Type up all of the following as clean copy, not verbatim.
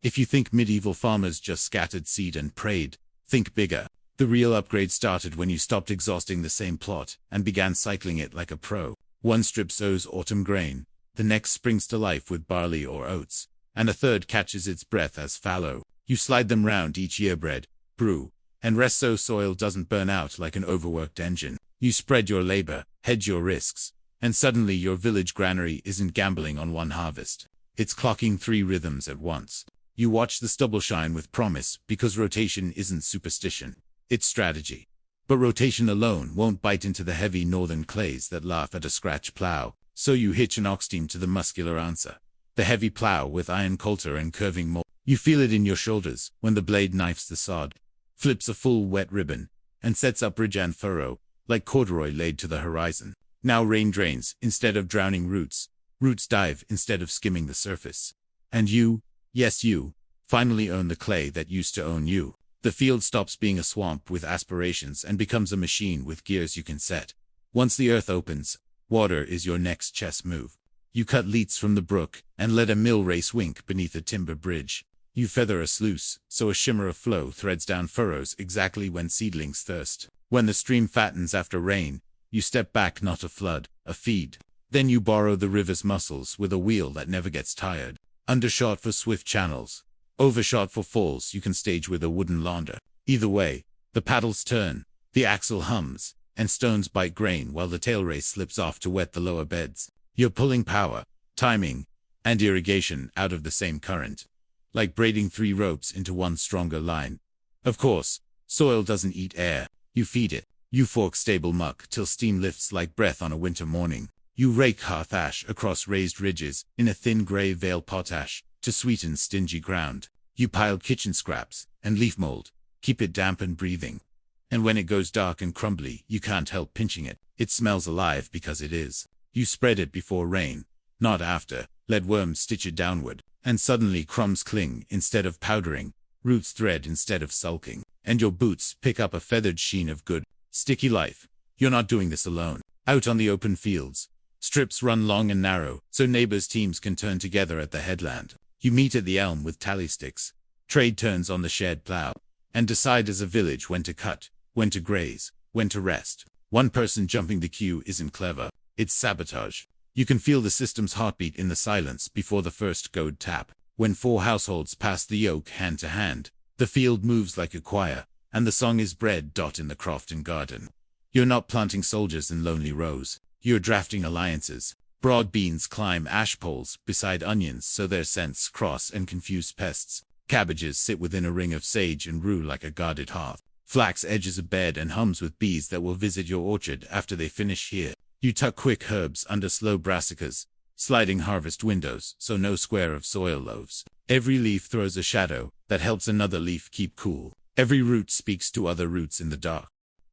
If you think medieval farmers just scattered seed and prayed, think bigger. The real upgrade started when you stopped exhausting the same plot and began cycling it like a pro. One strip sows autumn grain, the next springs to life with barley or oats, and a third catches its breath as fallow. You slide them round each year, bread, brew, and rest so soil doesn't burn out like an overworked engine. You spread your labor, hedge your risks, and suddenly your village granary isn't gambling on one harvest. It's clocking 3 rhythms at once. You watch the stubble shine with promise because rotation isn't superstition, it's strategy. But rotation alone won't bite into the heavy northern clays that laugh at a scratch plow, so you hitch an ox team to the muscular answer. The heavy plow with iron coulter and curving mold. You feel it in your shoulders when the blade knifes the sod, flips a full wet ribbon, and sets up ridge and furrow, like corduroy laid to the horizon. Now rain drains instead of drowning roots. Roots dive instead of skimming the surface. And you, yes you, finally own the clay that used to own you. The field stops being a swamp with aspirations and becomes a machine with gears you can set. Once the earth opens, water is your next chess move. You cut leats from the brook and let a mill race wink beneath a timber bridge. You feather a sluice, so a shimmer of flow threads down furrows exactly when seedlings thirst. When the stream fattens after rain, you step back, not a flood, a feed. Then you borrow the river's muscles with a wheel that never gets tired. Undershot for swift channels. Overshot for falls you can stage with a wooden launder. Either way, the paddles turn, the axle hums, and stones bite grain while the tail race slips off to wet the lower beds. You're pulling power, timing, and irrigation out of the same current, like braiding 3 ropes into one stronger line. Of course, soil doesn't eat air, you feed it. You fork stable muck till steam lifts like breath on a winter morning. You rake hearth ash across raised ridges in a thin gray veil potash to sweeten stingy ground. You pile kitchen scraps and leaf mold, keep it damp and breathing. And when it goes dark and crumbly, you can't help pinching it. It smells alive because it is. You spread it before rain, not after. Let worms stitch it downward, and suddenly crumbs cling instead of powdering, roots thread instead of sulking, and your boots pick up a feathered sheen of good, sticky life. You're not doing this alone. Out on the open fields, strips run long and narrow, so neighbors' teams can turn together at the headland. You meet at the elm with tally sticks, trade turns on the shared plow, and decide as a village when to cut, when to graze, when to rest. One person jumping the queue isn't clever, it's sabotage. You can feel the system's heartbeat in the silence before the first goad tap. When 4 households pass the yoke hand to hand, the field moves like a choir, and the song is bred. In the Crofton garden. You're not planting soldiers in lonely rows, you're drafting alliances. Broad beans climb ash poles beside onions so their scents cross and confuse pests. Cabbages sit within a ring of sage and rue like a guarded hearth. Flax edges a bed and hums with bees that will visit your orchard after they finish here. You tuck quick herbs under slow brassicas, sliding harvest windows so no square of soil loaves. Every leaf throws a shadow that helps another leaf keep cool. Every root speaks to other roots in the dark.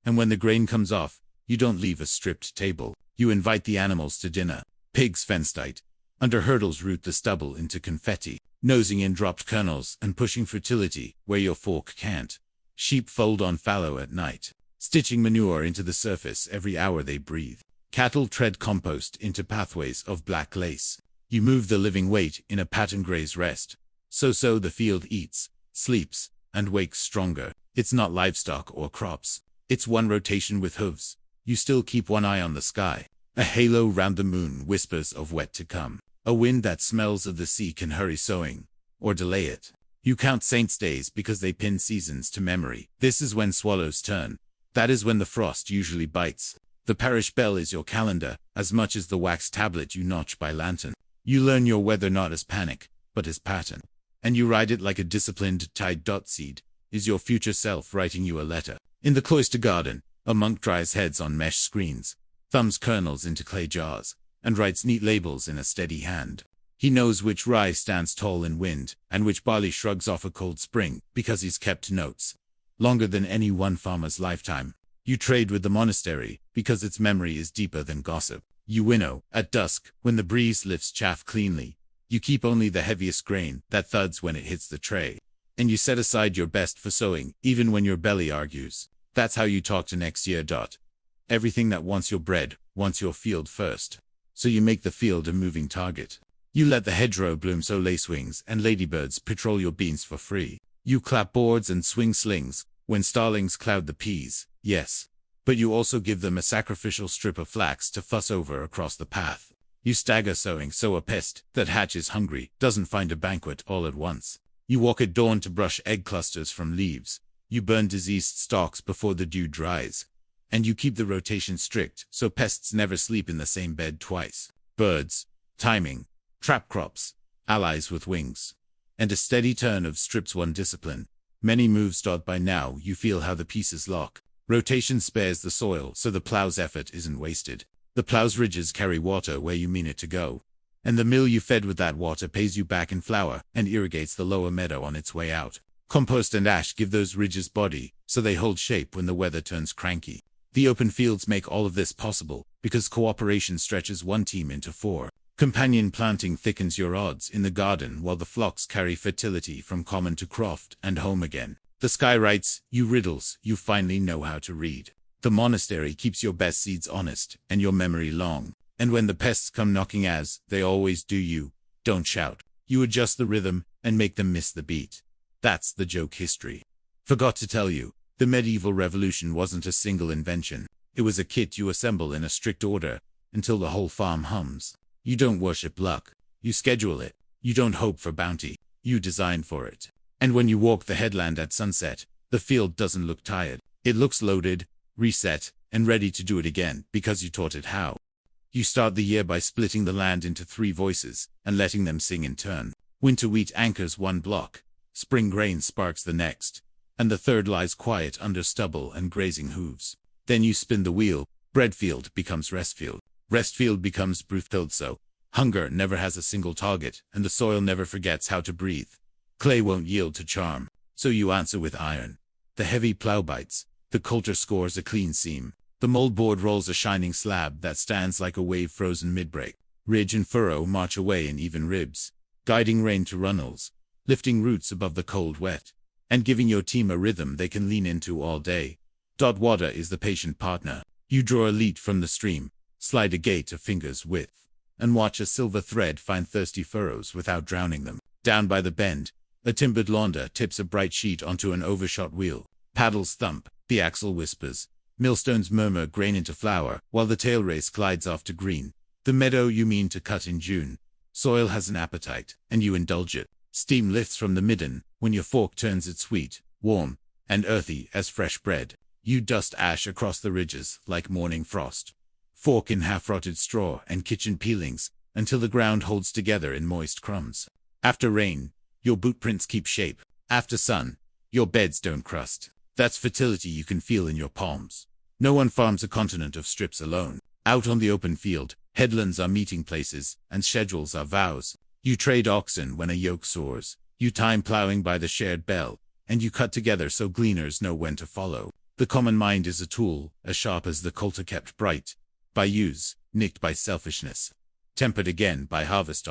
And when the grain comes off, you don't leave a stripped table. You invite the animals to dinner. Pigs fence tight. Under hurdles root the stubble into confetti, nosing in dropped kernels and pushing fertility where your fork can't. Sheep fold on fallow at night, stitching manure into the surface every hour they breathe. Cattle tread compost into pathways of black lace. You move the living weight in a pattern graze rest. So the field eats, sleeps, and wakes stronger. It's not livestock or crops. It's one rotation with hooves. You still keep one eye on the sky. A halo round the moon whispers of wet to come. A wind that smells of the sea can hurry sowing, or delay it. You count saints' days because they pin seasons to memory. This is when swallows turn. That is when the frost usually bites. The parish bell is your calendar, as much as the wax tablet you notch by lantern. You learn your weather not as panic, but as pattern. And you ride it like a disciplined tide. Seed is your future self writing you a letter. In the cloister garden, a monk dries heads on mesh screens, thumbs kernels into clay jars, and writes neat labels in a steady hand. He knows which rye stands tall in wind, and which barley shrugs off a cold spring, because he's kept notes. Longer than any one farmer's lifetime. You trade with the monastery, because its memory is deeper than gossip. You winnow, at dusk, when the breeze lifts chaff cleanly. You keep only the heaviest grain, that thuds when it hits the tray. And you set aside your best for sowing, even when your belly argues. That's how you talk to next year. Everything that wants your bread, wants your field first. So you make the field a moving target. You let the hedgerow bloom so lacewings and ladybirds patrol your beans for free. You clap boards and swing slings when starlings cloud the peas, yes. But you also give them a sacrificial strip of flax to fuss over across the path. You stagger sowing so a pest that hatches hungry doesn't find a banquet all at once. You walk at dawn to brush egg clusters from leaves. You burn diseased stalks before the dew dries. And you keep the rotation strict so pests never sleep in the same bed twice. Birds, timing, trap crops, allies with wings, and a steady turn of strips one discipline. Many moves. By now you feel how the pieces lock. Rotation spares the soil so the plow's effort isn't wasted. The plow's ridges carry water where you mean it to go. And the mill you fed with that water pays you back in flour and irrigates the lower meadow on its way out. Compost and ash give those ridges body so they hold shape when the weather turns cranky. The open fields make all of this possible because cooperation stretches one team into four. Companion planting thickens your odds in the garden while the flocks carry fertility from common to croft and home again. The sky writes you riddles you finally know how to read. The monastery keeps your best seeds honest and your memory long. And when the pests come knocking, as they always do, you don't shout. You adjust the rhythm and make them miss the beat. That's the joke history. Forgot to tell you, the medieval revolution wasn't a single invention. It was a kit you assemble in a strict order until the whole farm hums. You don't worship luck. You schedule it. You don't hope for bounty. You design for it. And when you walk the headland at sunset, the field doesn't look tired. It looks loaded, reset, and ready to do it again because you taught it how. You start the year by splitting the land into 3 voices and letting them sing in turn. Winter wheat anchors one block. Spring grain sparks the next. And the third lies quiet under stubble and grazing hooves. Then you spin the wheel. Breadfield becomes restfield. Restfield becomes breathfield. So hunger never has a single target and the soil never forgets how to breathe. Clay won't yield to charm, so you answer with iron. The heavy plow bites. The coulter scores a clean seam. The moldboard rolls a shining slab that stands like a wave frozen mid-break. Ridge and furrow march away in even ribs, guiding rain to runnels, lifting roots above the cold wet, and giving your team a rhythm they can lean into all day. Water is the patient partner. You draw a lead from the stream, slide a gate a finger's width, and watch a silver thread find thirsty furrows without drowning them. Down by the bend, a timbered launder tips a bright sheet onto an overshot wheel. Paddles thump, the axle whispers. Millstones murmur grain into flour, while the tail race glides off to green. The meadow you mean to cut in June. Soil has an appetite, and you indulge it. Steam lifts from the midden, when your fork turns it sweet, warm, and earthy as fresh bread. You dust ash across the ridges, like morning frost. Fork in half-rotted straw and kitchen peelings, until the ground holds together in moist crumbs. After rain, your bootprints keep shape. After sun, your beds don't crust. That's fertility you can feel in your palms. No one farms a continent of strips alone. Out on the open field, headlands are meeting places, and schedules are vows. You trade oxen when a yoke soars. You time plowing by the shared bell, and you cut together so gleaners know when to follow. The common mind is a tool, as sharp as the coulter kept bright by use, nicked by selfishness, tempered again by harvest.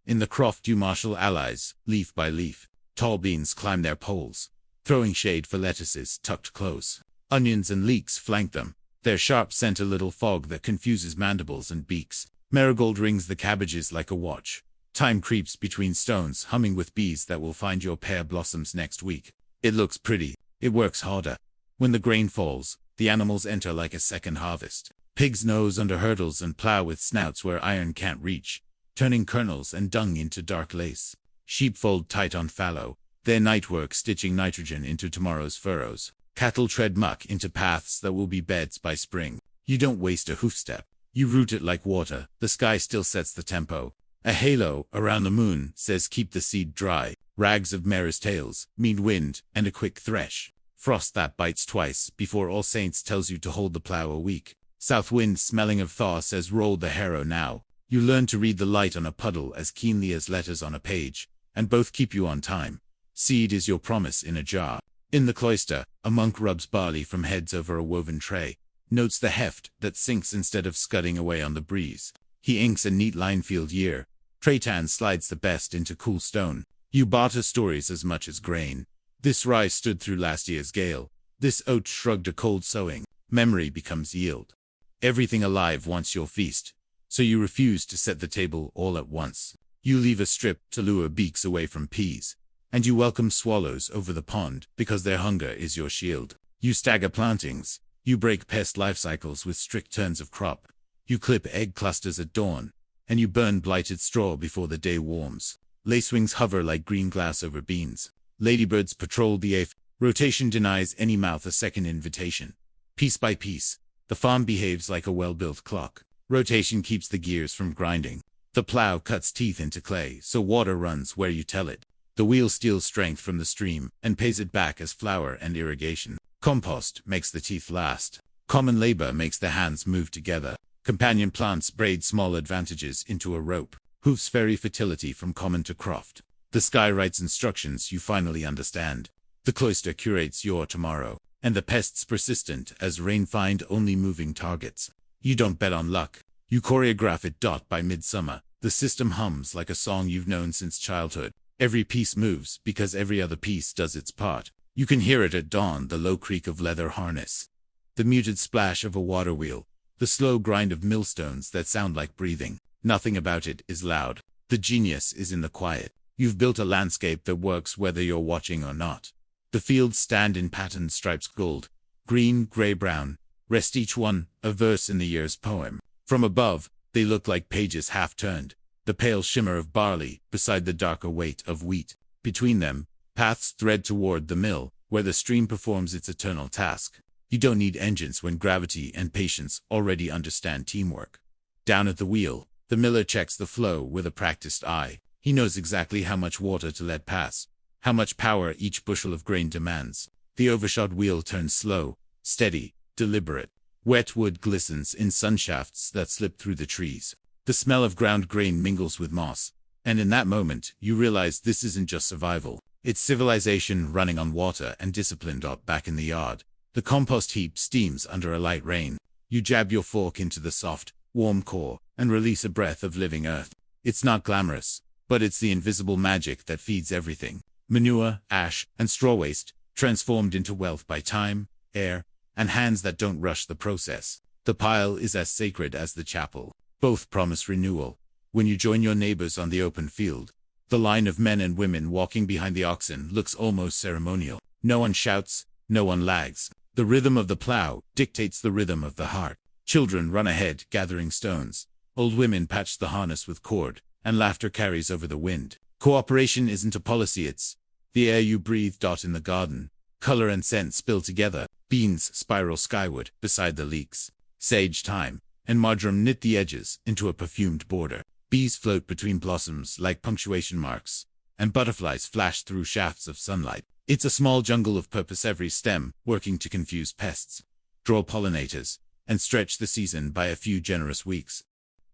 In the croft you marshal allies, leaf by leaf. Tall beans climb their poles, throwing shade for lettuces tucked close. Onions and leeks flank them, their sharp scent a little fog that confuses mandibles and beaks. Marigold rings the cabbages like a watch. Time creeps between stones, humming with bees that will find your pear blossoms next week. It looks pretty. It works harder. When the grain falls, the animals enter like a second harvest. Pigs nose under hurdles and plow with snouts where iron can't reach, turning kernels and dung into dark lace. Sheep fold tight on fallow, their night work stitching nitrogen into tomorrow's furrows. Cattle tread muck into paths that will be beds by spring. You don't waste a hoofstep. You root it like water. The sky still sets the tempo. A halo around the moon says keep the seed dry. Rags of mare's tails mean wind and a quick thresh. Frost that bites twice before All Saints tells you to hold the plow a week. South wind smelling of thaw says roll the harrow now. You learn to read the light on a puddle as keenly as letters on a page, and both keep you on time. Seed is your promise in a jar. In the cloister, a monk rubs barley from heads over a woven tray, notes the heft that sinks instead of scudding away on the breeze. He inks a neat line-field year. Traitan slides the best into cool stone. You barter stories as much as grain. This rye stood through last year's gale. This oat shrugged a cold sowing. Memory becomes yield. Everything alive wants your feast, so you refuse to set the table all at once. You leave a strip to lure beaks away from peas. And you welcome swallows over the pond because their hunger is your shield. You stagger plantings. You break pest life cycles with strict turns of crop. You clip egg clusters at dawn. And you burn blighted straw before the day warms. Lacewings hover like green glass over beans. Ladybirds patrol the air. Rotation denies any mouth a second invitation. Piece by piece, the farm behaves like a well-built clock. Rotation keeps the gears from grinding. The plow cuts teeth into clay, so water runs where you tell it. The wheel steals strength from the stream and pays it back as flour and irrigation. Compost makes the teeth last. Common labor makes the hands move together. Companion plants braid small advantages into a rope. Hoofs vary fertility from common to croft. The sky writes instructions you finally understand. The cloister curates your tomorrow. And the pests persistent as rain find only moving targets. You don't bet on luck. You choreograph it. By midsummer, the system hums like a song you've known since childhood. Every piece moves because every other piece does its part. You can hear it at dawn, the low creak of leather harness. The muted splash of a water wheel. The slow grind of millstones that sound like breathing. Nothing about it is loud. The genius is in the quiet. You've built a landscape that works whether you're watching or not. The fields stand in patterned stripes, gold, green, gray, brown. Rest each one a verse in the year's poem. From above, they look like pages half turned. The pale shimmer of barley beside the darker weight of wheat. Between them, paths thread toward the mill, where the stream performs its eternal task. You don't need engines when gravity and patience already understand teamwork. Down at the wheel, the miller checks the flow with a practiced eye. He knows exactly how much water to let pass, how much power each bushel of grain demands. The overshot wheel turns slow, steady, deliberate. Wet wood glistens in sunshafts that slip through the trees. The smell of ground grain mingles with moss. And in that moment, you realize this isn't just survival. It's civilization running on water and discipline. Back in the yard, the compost heap steams under a light rain. You jab your fork into the soft, warm core and release a breath of living earth. It's not glamorous, but it's the invisible magic that feeds everything. Manure, ash, and straw waste, transformed into wealth by time, air, and hands that don't rush the process. The pile is as sacred as the chapel. Both promise renewal. When you join your neighbors on the open field, the line of men and women walking behind the oxen looks almost ceremonial. No one shouts, no one lags. The rhythm of the plow dictates the rhythm of the heart. Children run ahead, gathering stones. Old women patch the harness with cord, and laughter carries over the wind. Cooperation isn't a policy, it's the air you breathe. In the garden, color and scent spill together. Beans spiral skyward beside the leeks. Sage, thyme, and marjoram knit the edges into a perfumed border. Bees float between blossoms like punctuation marks, and butterflies flash through shafts of sunlight. It's a small jungle of purpose, every stem working to confuse pests, draw pollinators, and stretch the season by a few generous weeks.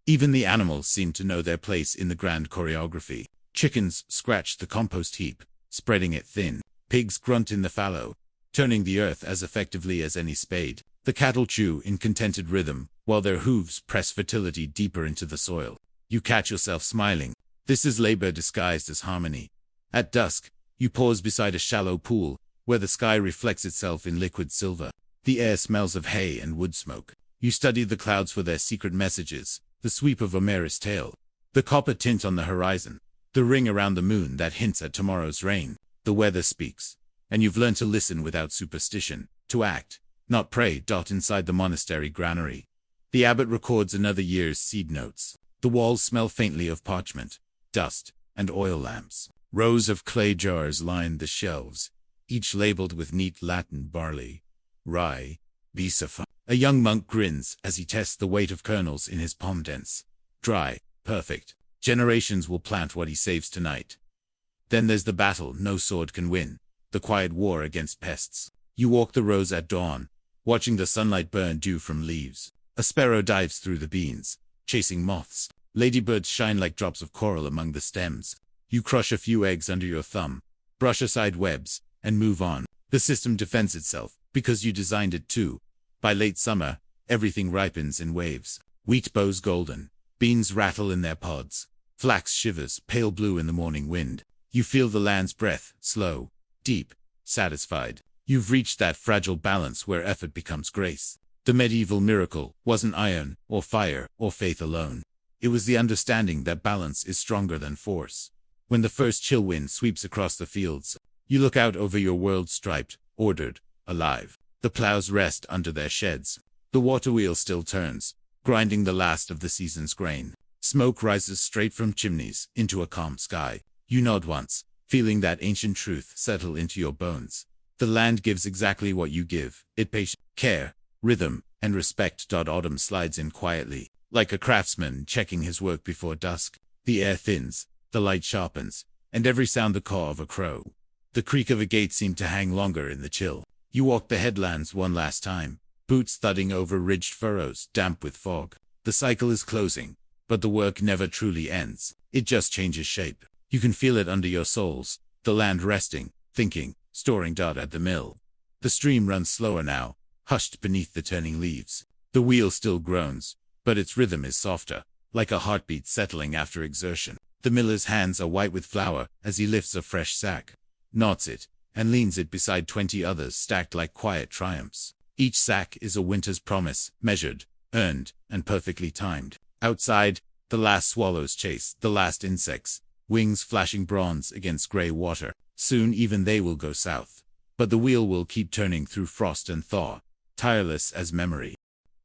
Even the animals seem to know their place in the grand choreography. Chickens scratch the compost heap, spreading it thin. Pigs grunt in the fallow, turning the earth as effectively as any spade. The cattle chew in contented rhythm, while their hooves press fertility deeper into the soil. You catch yourself smiling. This is labor disguised as harmony. At dusk, you pause beside a shallow pool, where the sky reflects itself in liquid silver. The air smells of hay and wood smoke. You study the clouds for their secret messages, the sweep of a mare's tail, the copper tint on the horizon, the ring around the moon that hints at tomorrow's rain. The weather speaks, and you've learned to listen without superstition, to act, not pray. Inside the monastery granary, the abbot records another year's seed notes. The walls smell faintly of parchment, dust, and oil lamps. Rows of clay jars line the shelves, each labeled with neat Latin: barley, rye, bisafa. A young monk grins as he tests the weight of kernels in his palm. Dense, dry, perfect. Generations will plant what he saves tonight. Then there's the battle no sword can win, the quiet war against pests. You walk the rows at dawn, watching the sunlight burn dew from leaves. A sparrow dives through the beans, chasing moths. Ladybirds shine like drops of coral among the stems. You crush a few eggs under your thumb, brush aside webs, and move on. The system defends itself, because you designed it to. By late summer, everything ripens in waves. Wheat bows golden, beans rattle in their pods, flax shivers pale blue in the morning wind. You feel the land's breath, slow, deep, satisfied. You've reached that fragile balance where effort becomes grace. The medieval miracle wasn't iron, or fire, or faith alone. It was the understanding that balance is stronger than force. When the first chill wind sweeps across the fields, you look out over your world striped, ordered, alive. The plows rest under their sheds. The water wheel still turns, grinding the last of the season's grain. Smoke rises straight from chimneys into a calm sky. You nod once, feeling that ancient truth settle into your bones. The land gives exactly what you give, it patience, care, rhythm, and respect. Autumn slides in quietly, like a craftsman checking his work before dusk. The air thins, the light sharpens, and every sound the caw of a crow. The creak of a gate seemed to hang longer in the chill. You walk the headlands one last time, boots thudding over ridged furrows, damp with fog. The cycle is closing, but the work never truly ends. It just changes shape. You can feel it under your soles, the land resting, thinking, storing. At the mill. The stream runs slower now, hushed beneath the turning leaves. The wheel still groans, but its rhythm is softer, like a heartbeat settling after exertion. The miller's hands are white with flour as he lifts a fresh sack, knots it, and leans it beside 20 others stacked like quiet triumphs. Each sack is a winter's promise, measured, earned, and perfectly timed. Outside, the last swallows chase the last insects, wings flashing bronze against gray water. Soon even they will go south. But the wheel will keep turning through frost and thaw, tireless as memory.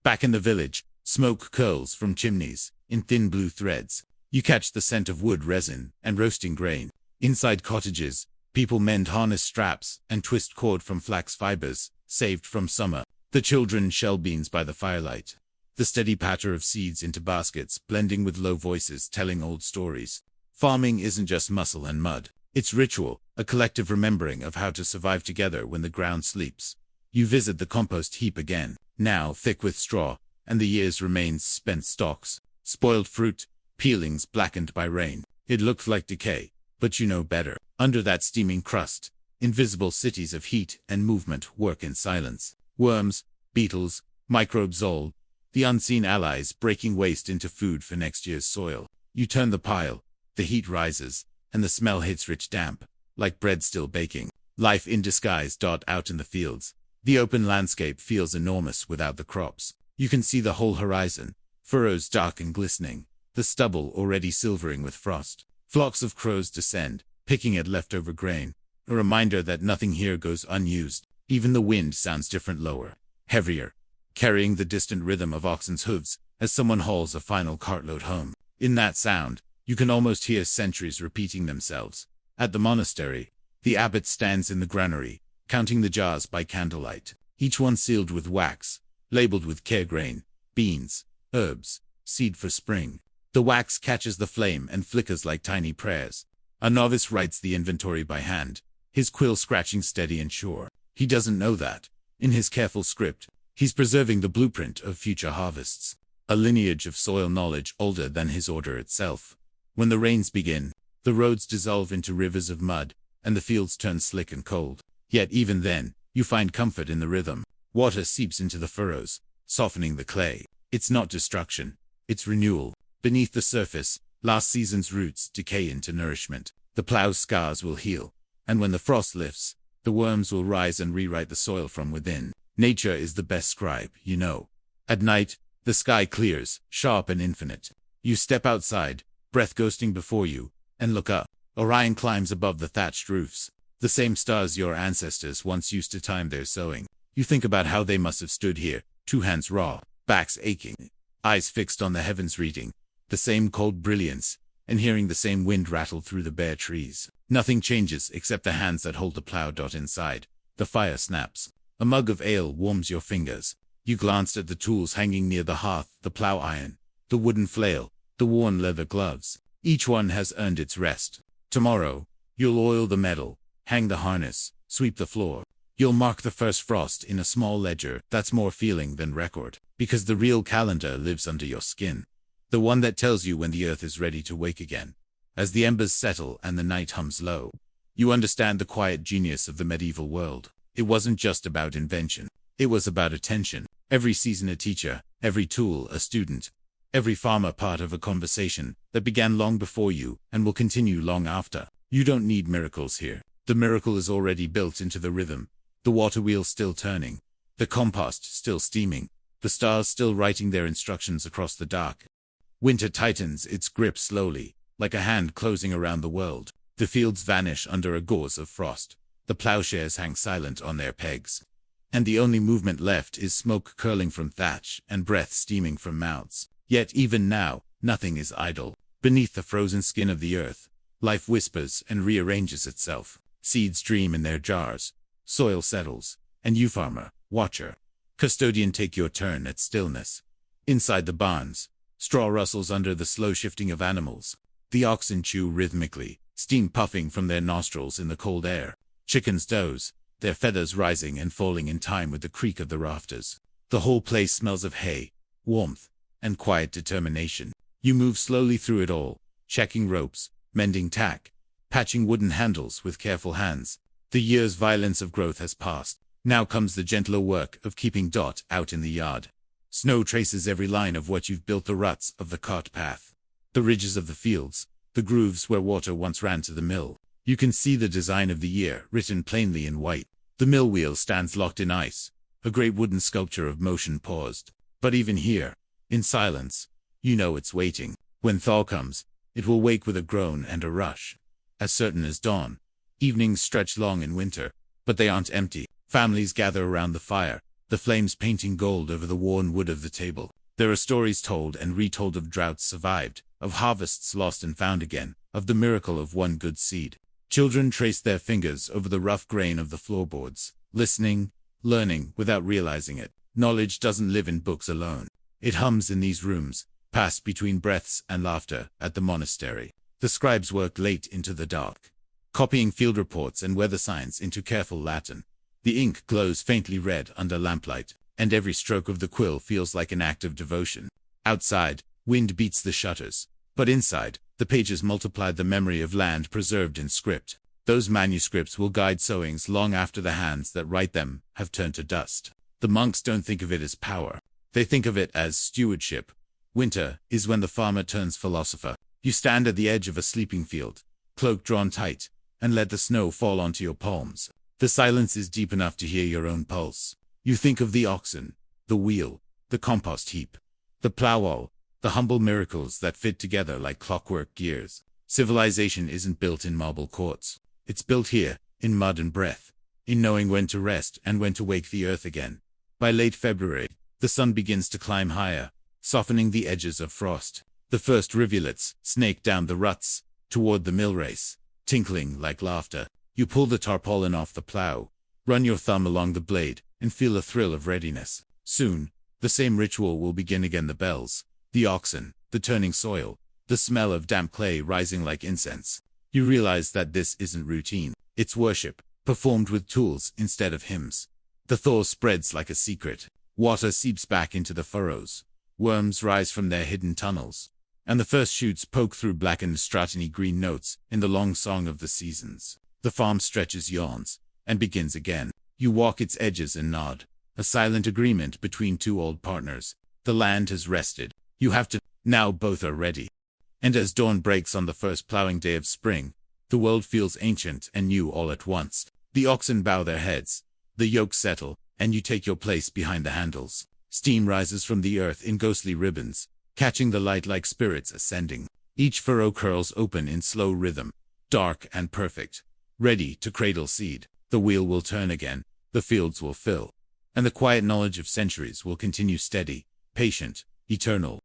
Back in the village, smoke curls from chimneys, in thin blue threads. You catch the scent of wood resin and roasting grain. Inside cottages, people mend harness straps and twist cord from flax fibers, saved from summer. The children shell beans by the firelight. The steady patter of seeds into baskets, blending with low voices telling old stories. Farming isn't just muscle and mud. It's ritual, a collective remembering of how to survive together when the ground sleeps. You visit the compost heap again, now thick with straw, and the year's remains spent stalks, spoiled fruit, peelings blackened by rain. It looked like decay, but you know better. Under that steaming crust, invisible cities of heat and movement work in silence. Worms, beetles, microbes all, the unseen allies breaking waste into food for next year's soil. You turn the pile, the heat rises, and the smell hits rich damp, like bread still baking. Life in disguise. Out in the fields. The open landscape feels enormous without the crops. You can see the whole horizon, furrows dark and glistening, the stubble already silvering with frost. Flocks of crows descend, picking at leftover grain, a reminder that nothing here goes unused. Even the wind sounds different, lower, heavier, carrying the distant rhythm of oxen's hooves as someone hauls a final cartload home. In that sound, you can almost hear centuries repeating themselves. At the monastery, the abbot stands in the granary, counting the jars by candlelight, each one sealed with wax, labeled with care grain, beans, herbs, seed for spring. The wax catches the flame and flickers like tiny prayers. A novice writes the inventory by hand, his quill scratching steady and sure. He doesn't know that, in his careful script, he's preserving the blueprint of future harvests, a lineage of soil knowledge older than his order itself. When the rains begin, the roads dissolve into rivers of mud, and the fields turn slick and cold. Yet even then, you find comfort in the rhythm. Water seeps into the furrows, softening the clay. It's not destruction, it's renewal. Beneath the surface, last season's roots decay into nourishment. The plow's scars will heal, and when the frost lifts, the worms will rise and rewrite the soil from within. Nature is the best scribe, you know. At night, the sky clears, sharp and infinite. You step outside, breath ghosting before you, and look up. Orion climbs above the thatched roofs, the same stars your ancestors once used to time their sowing. You think about how they must have stood here, 2 hands raw, backs aching, eyes fixed on the heavens reading the same cold brilliance, and hearing the same wind rattle through the bare trees. Nothing changes except the hands that hold the plow. Inside, the fire snaps. A mug of ale warms your fingers. You glanced at the tools hanging near the hearth, the plow iron, the wooden flail, the worn leather gloves. Each one has earned its rest. Tomorrow, you'll oil the metal, hang the harness, sweep the floor. You'll mark the first frost in a small ledger that's more feeling than record, because the real calendar lives under your skin. The one that tells you when the earth is ready to wake again. As the embers settle and the night hums low, you understand the quiet genius of the medieval world. It wasn't just about invention. It was about attention. Every season a teacher, every tool a student, every farmer part of a conversation that began long before you and will continue long after. You don't need miracles here. The miracle is already built into the rhythm. The water wheel still turning, the compost still steaming, the stars still writing their instructions across the dark. Winter tightens its grip slowly, like a hand closing around the world. The fields vanish under a gauze of frost. The plowshares hang silent on their pegs. And the only movement left is smoke curling from thatch and breath steaming from mouths. Yet even now, nothing is idle. Beneath the frozen skin of the earth, life whispers and rearranges itself. Seeds dream in their jars. Soil settles. And you, farmer, watcher, custodian, take your turn at stillness. Inside the barns, straw rustles under the slow shifting of animals. The oxen chew rhythmically, steam puffing from their nostrils in the cold air. Chickens doze, their feathers rising and falling in time with the creak of the rafters. The whole place smells of hay, warmth, and quiet determination. You move slowly through it all, checking ropes, mending tack, patching wooden handles with careful hands. The year's violence of growth has passed. Now comes the gentler work of keeping Dot out in the yard. Snow traces every line of what you've built, the ruts of the cart path, the ridges of the fields, the grooves where water once ran to the mill. You can see the design of the year written plainly in white. The mill wheel stands locked in ice, a great wooden sculpture of motion paused. But even here, in silence, you know it's waiting. When thaw comes, it will wake with a groan and a rush. As certain as dawn. Evenings stretch long in winter, but they aren't empty. Families gather around the fire, the flames painting gold over the worn wood of the table. There are stories told and retold of droughts survived, of harvests lost and found again, of the miracle of one good seed. Children trace their fingers over the rough grain of the floorboards, listening, learning without realizing it. Knowledge doesn't live in books alone. It hums in these rooms, passed between breaths and laughter at the monastery. The scribes work late into the dark, copying field reports and weather signs into careful Latin. The ink glows faintly red under lamplight, and every stroke of the quill feels like an act of devotion. Outside, wind beats the shutters, but inside, the pages multiply the memory of land preserved in script. Those manuscripts will guide sowings long after the hands that write them have turned to dust. The monks don't think of it as power. They think of it as stewardship. Winter is when the farmer turns philosopher. You stand at the edge of a sleeping field, cloak drawn tight, and let the snow fall onto your palms. The silence is deep enough to hear your own pulse. You think of the oxen, the wheel, the compost heap, the plowall, the humble miracles that fit together like clockwork gears. Civilization isn't built in marble courts. It's built here, in mud and breath, in knowing when to rest and when to wake the earth again. By late February, the sun begins to climb higher, softening the edges of frost. The first rivulets snake down the ruts, toward the mill race, tinkling like laughter. You pull the tarpaulin off the plow, run your thumb along the blade, and feel a thrill of readiness. Soon, the same ritual will begin again. The bells, the oxen, the turning soil, the smell of damp clay rising like incense. You realize that this isn't routine. It's worship, performed with tools instead of hymns. The thaw spreads like a secret. Water seeps back into the furrows. Worms rise from their hidden tunnels. And the first shoots poke through blackened stratony green notes in the long song of the seasons. The farm stretches, yawns, and begins again. You walk its edges and nod. A silent agreement between two old partners. The land has rested. You have to. Now both are ready. And as dawn breaks on the first plowing day of spring, the world feels ancient and new all at once. The oxen bow their heads. The yokes settle, and you take your place behind the handles. Steam rises from the earth in ghostly ribbons, catching the light like spirits ascending. Each furrow curls open in slow rhythm, dark and perfect, ready to cradle seed. The wheel will turn again, the fields will fill, and the quiet knowledge of centuries will continue steady, patient, eternal.